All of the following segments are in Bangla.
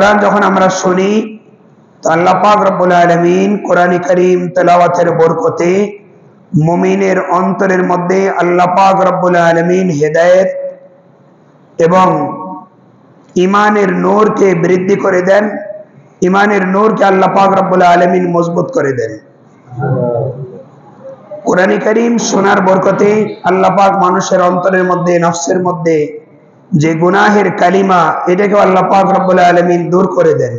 কোরআন যখন আমরা শুনি তো আল্লাহ পাক রব্বুল আলামিন কোরআন কারীম তেলাওয়াতের বরকতে মুমিনের অন্তরের মধ্যে আল্লাহ পাক রব্বুল আলামিন হেদায়েত এবং ঈমানের নূরকে বৃদ্ধি করে দেন, ঈমানের নূরকে আল্লাহ পাক রব্বুল আলামিন মজবুত করে দেন। কোরআন কারীম শোনার বরকতে আল্লাহ পাক মানুষের অন্তরের মধ্যে নফসের মধ্যে যে গুনাহের কালিমা এটাকে আল্লাহ পাক রব্বুল আলামিন দূর করে দেন।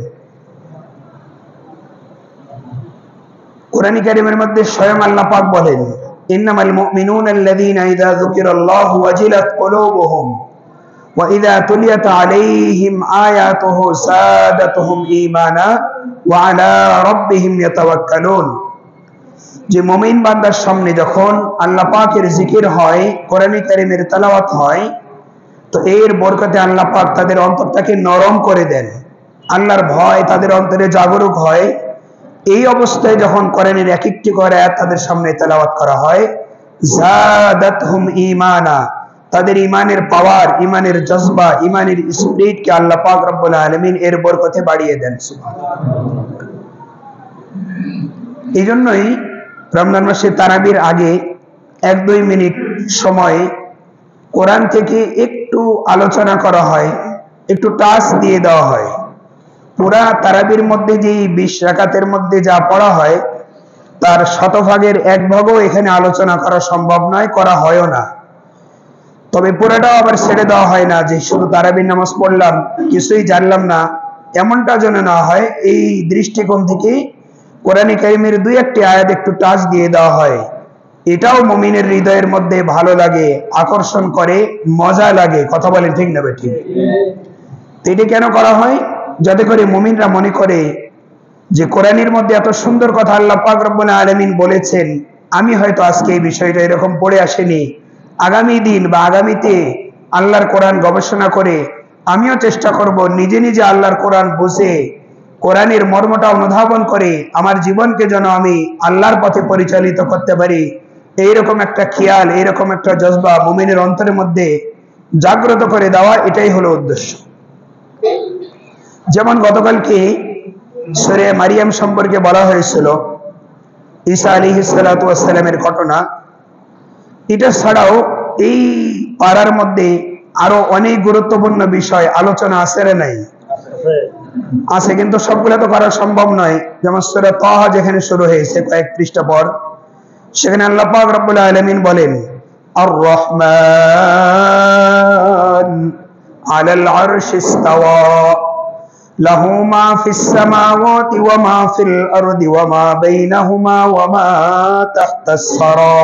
কোরআন কারীমের মধ্যে স্বয়ং আল্লাহ পাক বলেন, ইন্নামাল মুমিনুনা আল্লাযীনা ইযা যুকিরাল্লাহু ওয়াজিলাত কুলুবুহুম ওয়া ইযা তুলিয়াত আলাইহিম আয়াতুহু সাদাতুহুম ঈমানা ওয়া আলা রাব্বিহিম ইয়াতাওয়াক্কালুন। যে মুমিন বান্দার সামনে যখন আল্লাহ পাকের জিকির হয়, কোরআন কারীমের তেলাওয়াত হয়, তো এর বরকতে আল্লাহ পাক তাদের অন্তরটাকে নরম করে দেন, আল্লাহর ভয় তাদের অন্তরে জাগরুক হয়। এই অবস্থায় যখন কোরআনের এক একটি করে আয়াত তাদের সামনে তেলাওয়াত করা হয়, জাদাতহুম ঈমানা, তাদের ঈমানের পাওয়ার, ঈমানের জজবা, ঈমানের স্পিরিটকে আল্লাহ পাক রব্বুল আলামিন এর বরকতে বাড়িয়ে দেন। সুবহানাল্লাহ। এই জন্যই রমজান মাসে তারাবির আগে 1-2 মিনিট সময় কোরআন থেকে একটু আলোচনা করা হয়, একটু টাচ দিয়ে দেওয়া হয়। পুরা তারাবির মধ্যে যে 20 রাকাতের মধ্যে যা পড়া হয় তার শতভাগের 1 ভাগও এখানে আলোচনা করা সম্ভব নয়, করা হয়ও না। তবে পুরাটাও আবার ছেড়ে দেওয়া হয় না যে শুধু তারাবির নামাজ পড়লাম কিছুই জানলাম না, এমনটা যেন না হয়। এই দৃষ্টিকোণ থেকে কোরআন কারীমের 2-1টি আয়াত একটু টাচ দিয়ে দেওয়া হয়। এটাও মুমিনের হৃদয়ের মধ্যে ভালো লাগে, আকর্ষণ করে, মজা লাগে। কথা বলেন ঠিক না বেঠিক? এটা কেন করা হয়? যাতে করে মুমিনরা মনে করে যে কোরআনের মধ্যে এত সুন্দর কথা আল্লাহ পাক রব্বুল আলামিন বলেছেন, আমি হয়তো আজকে এই বিষয়টা এরকম পড়ে আসিনি, আগামী দিন বা আগামীতে আল্লাহর কোরআন গবেষণা করে আমিও চেষ্টা করব নিজে নিজে আল্লাহর কোরআন বুঝে কোরআনের মর্মটা অনুধাবন করে আমার জীবনকে যেন আমি আল্লাহর পথে পরিচালিত করতে পারি। এইরকম একটা খেয়াল, এইরকম একটা জজবা মুমিনের অন্তরের মধ্যে জাগ্রত করে দেওয়া, এটাই হলো উদ্দেশ্য। যেমন গতকালকে সূরা মারিয়াম সম্পর্কে বলা হয়েছিল, ঈসা আলাইহিস সালাতু ওয়াস সালামের ঘটনা। এটা ছাড়াও এই পারার মধ্যে আরো অনেক গুরুত্বপূর্ণ বিষয় আলোচনা আছে না নাই? আছে, কিন্তু সবগুলো তো করা সম্ভব নয়। যেমন সূরা তাহা যেখানে শুরু হয়েছে কয়েক পৃষ্ঠা পর, সেখানে আল্লাহ পাক রব্বুল আলামিন বলেন, আর রহমান আলাল আরশি ইস্তাওয়া লাহু মা ফিস সামাওয়াতি ওয়া মা ফিল আরদি ওয়া মা বাইনাহুমা ওয়া মা তাহতাস সারা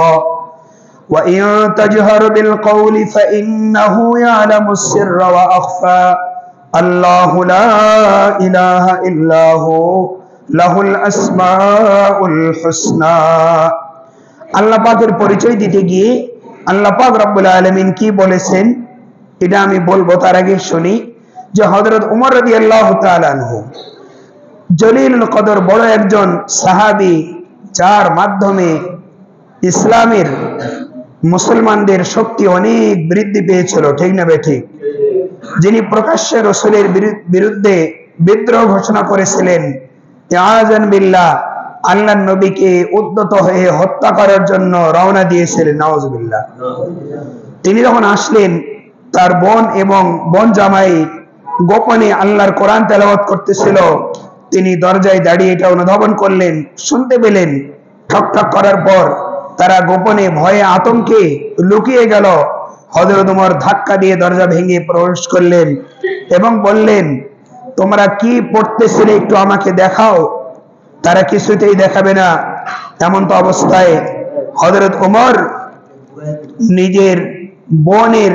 ওয়া ইন তাজহার বিল কওলি ফাইন্নাহু ইয়ালামুস সিররা ওয়া আখফা আল্লাহু লা ইলাহা ইল্লাহু লাহুল আসমাউল হুসনা। আল্লাহ পাকের পরিচয় দিতে গিয়ে আল্লাহ পাক রব্বুল আলামিন কি বলেছেন এটা আমি বলবো। তার আগে শুনি যে হযরত উমর রাদিয়াল্লাহু তাআলা আনহু জলিলুল কদর, বড় একজন সাহাবী, যার মাধ্যমে ইসলামের মুসলমানদের শক্তি অনেক বৃদ্ধি পেয়েছিল, ঠিক না বেঠিক? যিনি প্রকাশ্যে রাসূলের বিরুদ্ধে বিদ্রোহ ঘোষণা করেছিলেন, ইয়াযান বিল্লাহ, আল্লাহর নবীকে উদ্যত হয়ে হত্যা করার জন্য রওনা দিয়েছিলেন, নাউজুবিল্লাহ। তিনি যখন আসলেন, তার বোন এবং বোন জামাই গোপনে আল্লাহর কোরআন তেলাওয়াত করতেছিল। তিনি দরজায় দাঁড়িয়ে এটা অনুধাবন করলেন, শুনতে পেলেন। ঠক ঠক করার পর তারা গোপনে ভয়ে আতঙ্কে লুকিয়ে গেল। হযরত ওমর ধাক্কা দিয়ে দরজা ভেঙে প্রবেশ করলেন এবং বললেন, তোমরা কি পড়তেছিলে একটু আমাকে দেখাও। তারা কিছুতেই দেখাবে না। এমন তো অবস্থায় হযরত ওমর নিজের বোনের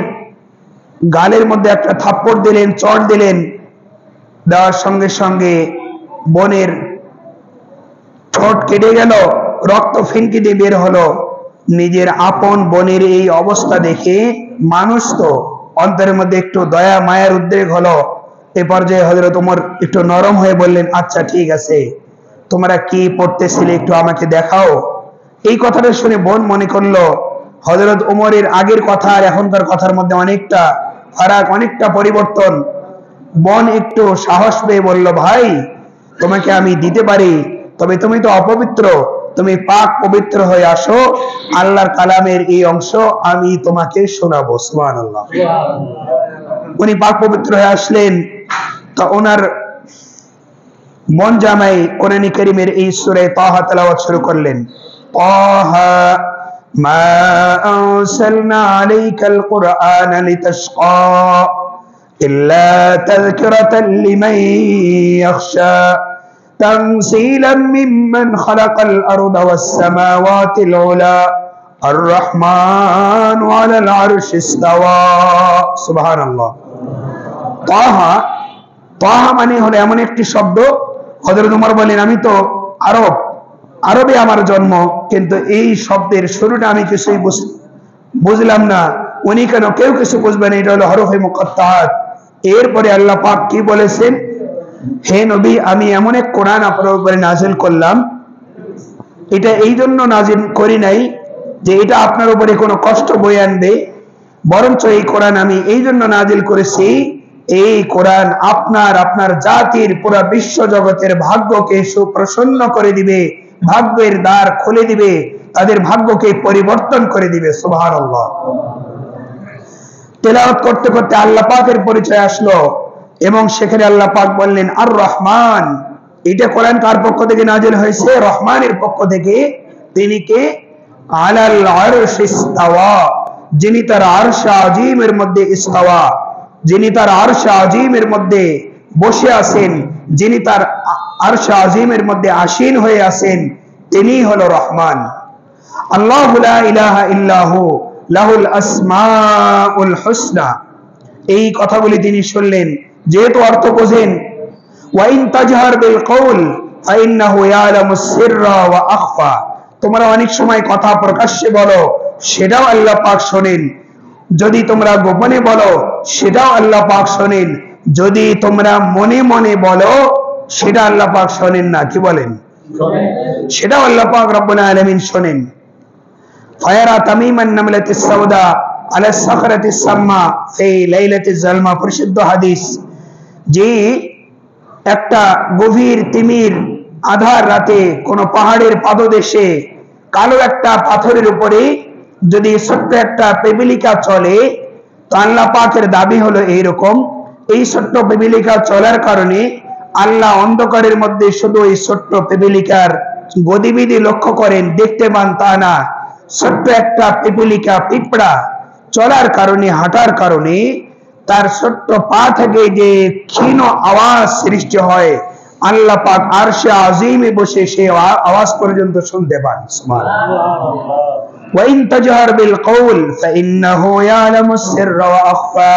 গালের মধ্যে একটা থাপ্পড় দিলেন, চড় দিলেন। দেওয়ার সঙ্গে সঙ্গে বোনের ঠোঁট কেটে গেল, রক্ত ফিনকি দিয়ে বের হলো। নিজের আপন বোনের এই অবস্থা দেখে মানুষ তো অন্তরের মধ্যে একটু দয়া মায়ার উদ্রেক হলো। এ পর্যায়ে হযরত ওমর একটু নরম হয়ে বললেন, আচ্ছা ঠিক আছে, তোমরা কি পড়তেছিলে একটু আমাকে দেখাও। এই কথাটা শুনে বোন মনে করলো হযরত ওমরের আগের কথা আর এখনকার কথার মধ্যে অনেকটা ফারাক, অনেকটা পরিবর্তন। বোন একটু সাহস পেয়ে বলল, ভাই তোমাকে আমি দিতে পারি, তবে তুমি তো অপবিত্র, তুমি পাক পবিত্র হয়ে আসো, আল্লাহর কালামের এই অংশ আমি তোমাকে শোনাবো। সুবহানাল্লাহ। উনি পাক পবিত্র হয়ে আসলেন, তো ওনার মন জামাই কোরআন কারীমের এই সূরা তাহা তেলাওয়াত শুরু করলেন। তাহা মা আরসালনা আলাইকাল কুরআনা লিতাশকা ইল্লা তাযকিরাতাল লিমান ইয়াখশা তানসীলাম মিম্মান খালাকাল আরদা ওয়াস সামাওয়াতিল উলা আর রহমানু আলাল আরশি ইসতাওয়া। সুবহানাল্লাহ। তাহা মানে হলো এমন একটি শব্দ, হযরত ওমর বলেন, আমি তো আরবে আমার জন্ম, কিন্তু এই শব্দের শুরুটা আমি কিছুই বুঝলাম না। উনি কেন কেউ কিছু বুঝবে না, এটা হলো হরফে মুকাত্তাআত। এরপরে আল্লাহ পাক কি বলেছেন, হে নবী, আমি এমন এক কোরআন আপনার উপরে নাজিল করলাম, এটা এই জন্য নাজিল করি নাই যে এটা আপনার উপরে কোনো কষ্ট বয়ে আনবে, বরঞ্চ এই কোরআন আমি এই জন্য নাজিল করেছি, এই কোরআন আপনার জাতির পুরো বিশ্ব জগতের ভাগ্যকে সুপ্রসন্ন করে দিবে, ভাগ্যের দ্বার খুলে দিবে, তাদের ভাগ্যকে পরিবর্তন করে দিবে। সুবহানাল্লাহ। তেলাওয়াত করতে করতে আল্লাহ পাকের পরিচয় আসলো এবং সেখানে আল্লাহ পাক বললেন আর রহমান। এটা কোরআন কার পক্ষ থেকে নাজিল হয়েছে? রহমানের পক্ষ থেকে। তিনি কে? আলাল আরশি ইসতাওয়া, যিনি তার আরশ আজিমের মধ্যে ইসতাওয়া, যিনি তার আরশ আজিমের মধ্যে বসে আছেন, যিনি তার আরশ আজিমের মধ্যে আসীন হয়ে আছেন, তিনি হলো রহমান। আল্লাহু লা ইলাহা ইল্লাহু লাহুল আসমাউল হুসনা। এই কথাগুলি তিনি শুনলেন, যেহেতু অর্থ বোঝেন। ওয়া ইন তাজহার বিল কওল ফাইন্নাহু ইয়ালামুস সিররা ওয়া আখফা। তোমরা অনেক সময় কথা প্রকাশ্যে বলো, সেটাও আল্লাহ পাক শোনেন। যদি তোমরা গোপনে বলো, সেটাও আল্লাহ পাক শোনেন। যদি তোমরা মনে মনে বলো, সেটা আল্লাহ পাক শোনেন না। কি বলেন? সেটাও আল্লাহ পাক রব্বুল আলামিন শোনেন। ফায়ারা তামিমান নামলাতিস সাউদা আলা সাখরাতিস সাম্মা ফি লাইলাতিজ জালমা, প্রসিদ্ধ হাদিস, যে একটা গভীর তিমির আধার রাতে কোন পাহাড়ের পাদদেশে কালো একটা পাথরের উপরে যদি ছোট্ট একটা পিপীলিকা চলে, তো আল্লাহ পাকের দাবি হলো এইরকম, এই ছোট্ট পিপীলিকা চলার কারণে আল্লাহ অন্ধকারের মধ্যে শুধু এই ছোট্ট পিপীলিকার গতিবিধি লক্ষ্য করেন, দেখতে পান তা না। ছোট্ট একটা পিপীলিকা, পিঁপড়া চলার কারণে, হাঁটার কারণে তার ছোট্ট পা থেকে যে ক্ষীণ আওয়াজ সৃষ্টি হয়, আল্লাহ পাক আরশে আজিমে বসে সেই আওয়াজ পর্যন্ত শুনতে পান। সুবহানাল্লাহ। ওয়া ইন তাজহার বিল কওল ফাইন্নাহু ইয়ালামুস সিররা ওয়া আখফা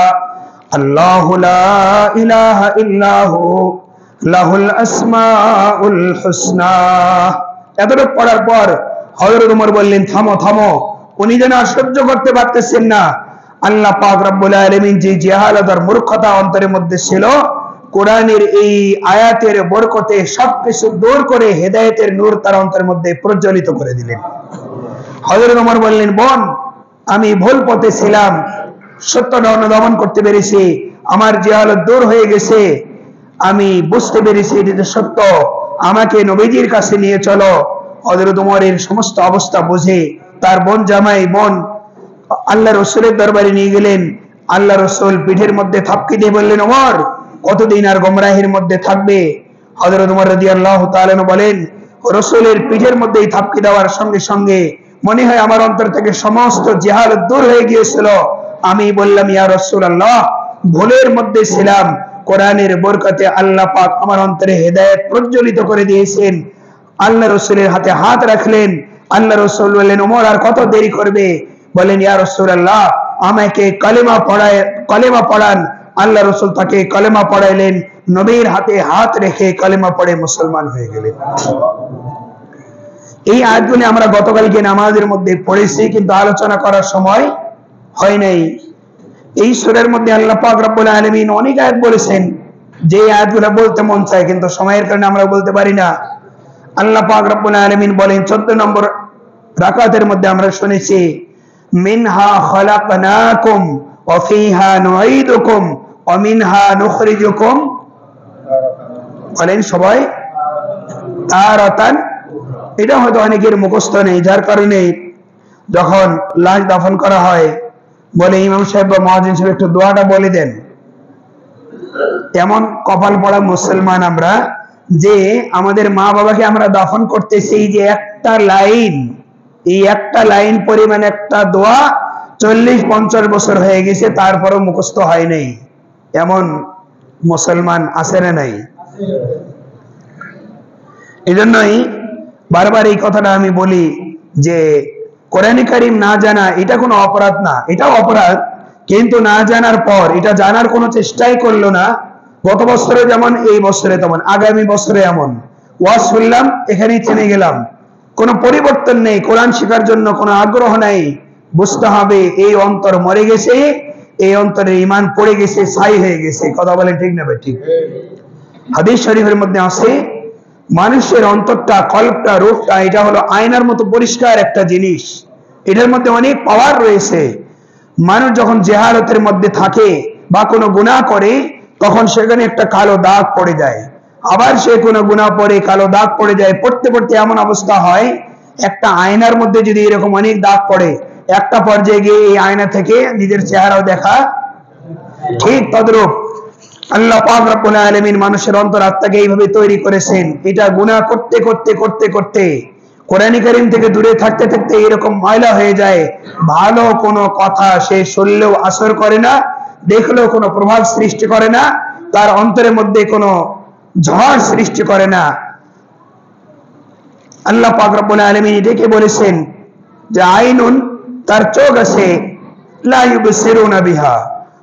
আল্লাহু লা ইলাহা ইল্লাহু লাহুল আসমাউল হুসনা। এতটুকু পড়ার পর হযরত ওমর বললেন, থামো থামো। উনি যেন আর সহ্য করতে পারতেছেন না। আল্লাহ পাক রব্বুল আলামিন যে জাহালাত আর মূর্খতা অন্তরের মধ্যে ছিল, কোরআনের এই আয়াতের বরকতে সবকিছু দূর করে হেদায়েতের নূর তার অন্তরের মধ্যে প্রজ্বলিত করে দিলেন। হযরত ওমর বললেন, বোন, আমি ভুল পথে ছিলাম, সত্যটা অনুধাবন করতে পেরেছি, আমার জাহালাত দূর হয়ে গেছে, আমি বুঝতে পেরেছি এটা সত্য, আমাকে নবীজির কাছে নিয়ে চলো। হযরত ওমরের সমস্ত অবস্থা বুঝে তার বোন জামাই আল্লাহ রসুলের দরবারে নিয়ে গেলেন। আল্লাহ রসুল পিঠের মধ্যে থাপকি দিয়ে বললেন, ওমর, কতদিন আর গোমরাহির মধ্যে থাকবে? হযরত ওমর রাদিয়াল্লাহু তাআলা বলেন, রসুলের পিঠের মধ্যে থাপকি দেওয়ার সঙ্গে সঙ্গে মনে হয় আমার অন্তর থেকে সমস্ত জাহালাত দূর হয়ে গিয়েছিল। আমি বললাম, ইয়া রাসূলুল্লাহ, ভুলের মধ্যে ছিলাম, কোরআনের বরকতে আল্লাহ পাক আমার অন্তরে হেদায়েত প্রজ্বলিত করে দিয়েছেন। আল্লাহ রসুলের হাতে হাত রাখলেন। আল্লাহ রসুল বললেন, ওমর, আর কত দেরি করবে? বলেন, ইয়া রাসূলুল্লাহ, আমাকে কালেমা পড়ান। আল্লাহ রসুল তাকে কালেমা পড়াইলেন। নবীর হাতে হাত রেখে কালেমা পড়ে মুসলমান হয়ে গেলেন। এই আয়াতগুলি আমরা গতকালকে নামাজের মধ্যে পড়েছি, কিন্তু আলোচনা করার সময় হয় নাই। এই সূরার মধ্যে আল্লাহ পাক রব্বুল আলামিন অনেক আয়াত বলেছেন, যে আয়াতগুলো বলতে মন চায়, কিন্তু সময়ের কারণে আমরা বলতে পারি না। আল্লাহ পাক রব্বুল আলামিন বলেন 14 নম্বর রাকাতের মধ্যে আমরা শুনেছি, মিনহা খালাকনাকুম ওয়া ফিহা নুঈদুকুম অমিনহা নুখরিজুকুম, বলেন সবাই, তারাতান। এটা হয়তো অনেকের মুখস্থ নেই, যার কারণে যখন লাশ দাফন করা হয় বলে ইমাম সাহেব বা মুয়াজ্জিন সাহেব একটু দোয়াটা বলে দেন। এমন কপাল পড়া মুসলমান আমরা যে আমাদের মা বাবাকে আমরা দাফন করতেছি, এই যে একটা লাইন, এই একটা লাইন পরিমাণ একটা দোয়া 40-50 বছর হয়ে গেছে, তারপরও মুখস্থ হয় নাই। এমন মুসলমান আছে না নাই? এজন্যই বারবার এই কথাটা আমি বলি যে কোরআন কারীম না জানা এটা কোনো অপরাধ না, এটাও অপরাধ, কিন্তু না জানার পর এটা জানার কোনো চেষ্টাই করলো না। গত বছরে যেমন এই বছরে তেমন আগামী বছরে এমন ওয়াজ শুনলাম, এখানেই থেমে গেলাম, কোনো পরিবর্তন নেই, কোরআন শেখার জন্য কোনো আগ্রহ নাই। বুঝতে হবে এই অন্তর মরে গেছে, এই অন্তরে ঈমান পড়ে গেছে, ছাই হয়ে গেছে। কথা বলে ঠিক না ভাই? ঠিক। হাদিস শরীফের মধ্যে আছে মানুষের অন্তরটা, কলবটা, রূহটা এটা হলো আয়নার মতো পরিষ্কার একটা জিনিস, এটার মধ্যে অনেক পাওয়ার রয়েছে। মানুষ যখন জেহালতের মধ্যে থাকে বা কোনো গুনাহ করে তখন সেখানে একটা কালো দাগ পড়ে যায়, আবার সে কোনো গুনাহ পড়ে কালো দাগ পড়ে যায়, পড়তে পড়তে এমন অবস্থা হয় একটা আয়নার মধ্যে যদি এরকম অনেক দাগ পড়ে, একটা পর্যায়ে গিয়ে এই আয়না থেকে নিজের চেহারাও দেখা। ঠিক তদ্রূপ আল্লাহ পাক রব্বুল আলামিন মানুষের অন্তরাত্মাকে এইভাবে তৈরি করেছেন। এটা গুনাহ করতে করতে করতে করতে কোরআন কারীম থেকে দূরে থাকতে থাকতে এরকম ময়লা হয়ে যায়, ভালো কোনো কথা সে শুনলেও আসর করে না, দেখলেও কোনো প্রভাব সৃষ্টি করে না, তার অন্তরের মধ্যে কোনো ঝড় সৃষ্টি করে না। আল্লাহ পাক রব্বুল আলামিন এটাকে বলেছেন যে আইনুন, তার চোখ আছে, লা ইউবসিরুনা বিহা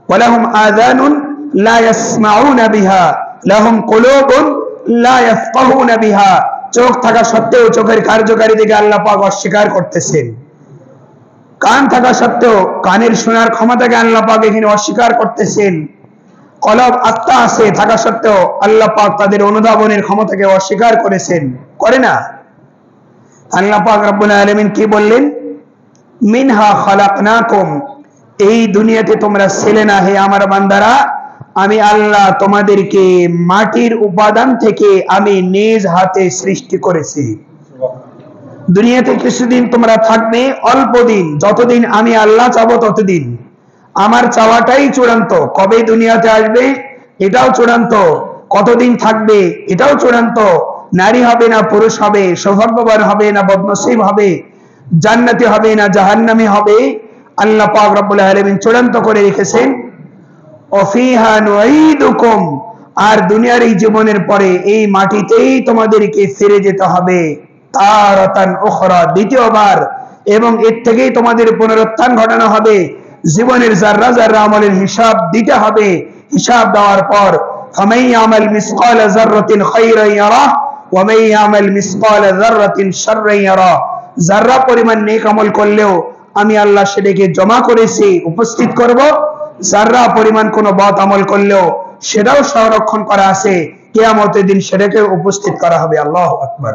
ওয়া লাহুম আযানুন লা ইয়াসমাউনা বিহা লাহুম কুলুবুন লা ইয়াফকাহুনা বিহা। চোখ থাকা সত্ত্বেও চোখের কার্যকারিতাকে আল্লাহ পাক অস্বীকার করতেছেন, কান থাকা সত্ত্বেও কানের শোনার ক্ষমতাকে আল্লাহ পাক এখানে অস্বীকার করতেছেন, কলব আত্মা আছে থাকা সত্ত্বেও আল্লাহ পাক তাদের অনুধাবনের ক্ষমতাকে অস্বীকার করেছেন, করে না? আল্লাহ পাক রব্বুল আলামিন কি বললেন? মিনহা খালাকনাকুম, এই দুনিয়াতে তোমরা ছিলে না হে আমার বান্দারা, আমি আল্লাহ তোমাদেরকে মাটির উপাদান থেকে আমি নিজ হাতে সৃষ্টি করেছি। দুনিয়াতে কিছুদিন তোমরা থাকবে, অল্প দিন, যতদিন আমি আল্লাহ চাবো ততদিন। আমার চাওয়াটাই চূড়ান্ত, কবে দুনিয়াতে আসবে এটাও চূড়ান্ত, কতদিন থাকবে এটাও চূড়ান্ত, নারী হবে না পুরুষ হবে, সৌভাগ্যবান হবে না বদনসিব হবে, জান্নাতি হবে না জাহান্নামী হবে, আল্লাহ পাক রব্বুল আলামিন চূড়ান্ত করে রেখেছেন। ওয়াফিহা নুঈদুকুম, আর দুনিয়ার এই জীবনের পরে এই মাটিতেই তোমাদেরকে ফিরে যেতে হবে, তারাতান উখরা, দ্বিতীয়বার, এবং এর থেকেই তোমাদের পুনরুত্থান ঘটানো হবে। জীবনের যাররা যাররা আমলের হিসাব দিতে হবে, হিসাব দেওয়ার পর ফামান ইয়ামাল মিসকালা যাররাতিন খায়রান ইয়ারা ওয়া মান ইয়ামাল মিসকালা যাররাতিন শাররান ইয়ারা। যাররা পরিমাণ নেক আমল করলেও আমি আল্লাহ সেটাকে জমা করেছি, উপস্থিত করব, যাররা পরিমাণ কোনো বদ আমল করলেও সেটাও সংরক্ষণ করা আছে, কিয়ামতের দিন সেটাকে উপস্থিত করা হবে। আল্লাহু আকবার।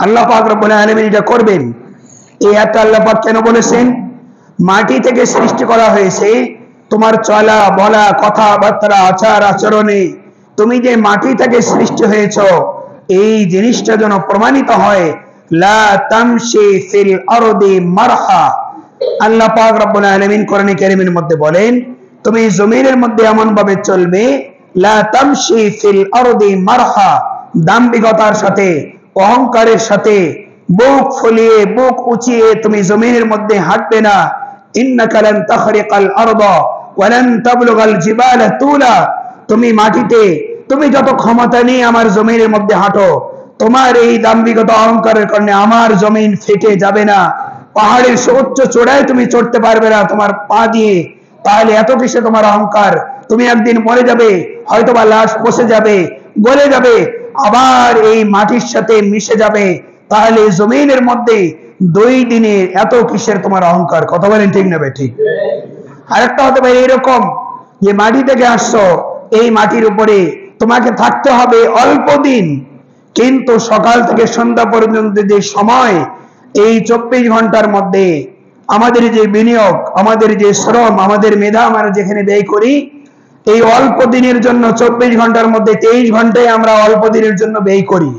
আল্লাহ পাক রব্বুল আলামিন এটা করবেন। এই আয়াতে আল্লাহ পাক কেন বলেছেন? মাটি থেকে সৃষ্টি করা হয়েছে, তোমার চলা বলা কথাবার্তা আচার আচরণে তুমি যে মাটি থেকে সৃষ্টি হয়েছ এই জিনিসটা যেন প্রমাণিত হয়। লা তামশি ফিল আরদি মারহা, আল্লাহ পাক রব্বুল আলামিন কোরআনে কারীমের মধ্যে বলেন তুমি জমিনের মধ্যে এমন ভাবে চলবে, লা তামশি ফিল আরদি মারহা, দাম্ভিকতার সাথে, অহংকারের সাথে, বুক ফুলিয়ে বুক উঁচিয়ে তুমি জমিনের মধ্যে হাঁটবে না। ইন্নাকা লান তাখরিকাল আরদা ওয়া লান তাবলুগাল জিবালা তুলা, তুমি মাটিতে তুমি যত ক্ষমতা নিয়ে আমার জমিনের মধ্যে হাঁটো, তোমার এই দাম্ভিকতা অহংকারের কারণে আমার জমিন ফেটে যাবে না, পাহাড়ের সর্বোচ্চ চূড়ায় তুমি চড়তে পারবে না তোমার পা দিয়ে। তাহলে এত কিসে তোমার অহংকার? তুমি একদিন মরে যাবে, হয়তোবা লাশ পচে যাবে, গলে যাবে, আবার এই মাটির সাথে মিশে যাবে, তাহলে জমিনের মধ্যে 2 দিনে এত কিসের তোমার অহংকার? কথা বলেন ঠিক না? ঠিক। আরেকটা হতে পারে এরকম যে মাটি থেকে আসছো, এই মাটির উপরে তোমাকে থাকতে হবে অল্প দিন, কিন্তু সকাল থেকে সন্ধ্যা পর্যন্ত যে সময়, এই 24 ঘন্টার মধ্যে আমাদের যে বিনিয়োগ, আমাদের যে শ্রম, আমাদের মেধা আমরা যেখানে ব্যয় করি, এই অল্প দিনের জন্য 24 ঘন্টার মধ্যে 23 ঘন্টায় আমরা অল্প দিনের জন্য ব্যয় করি।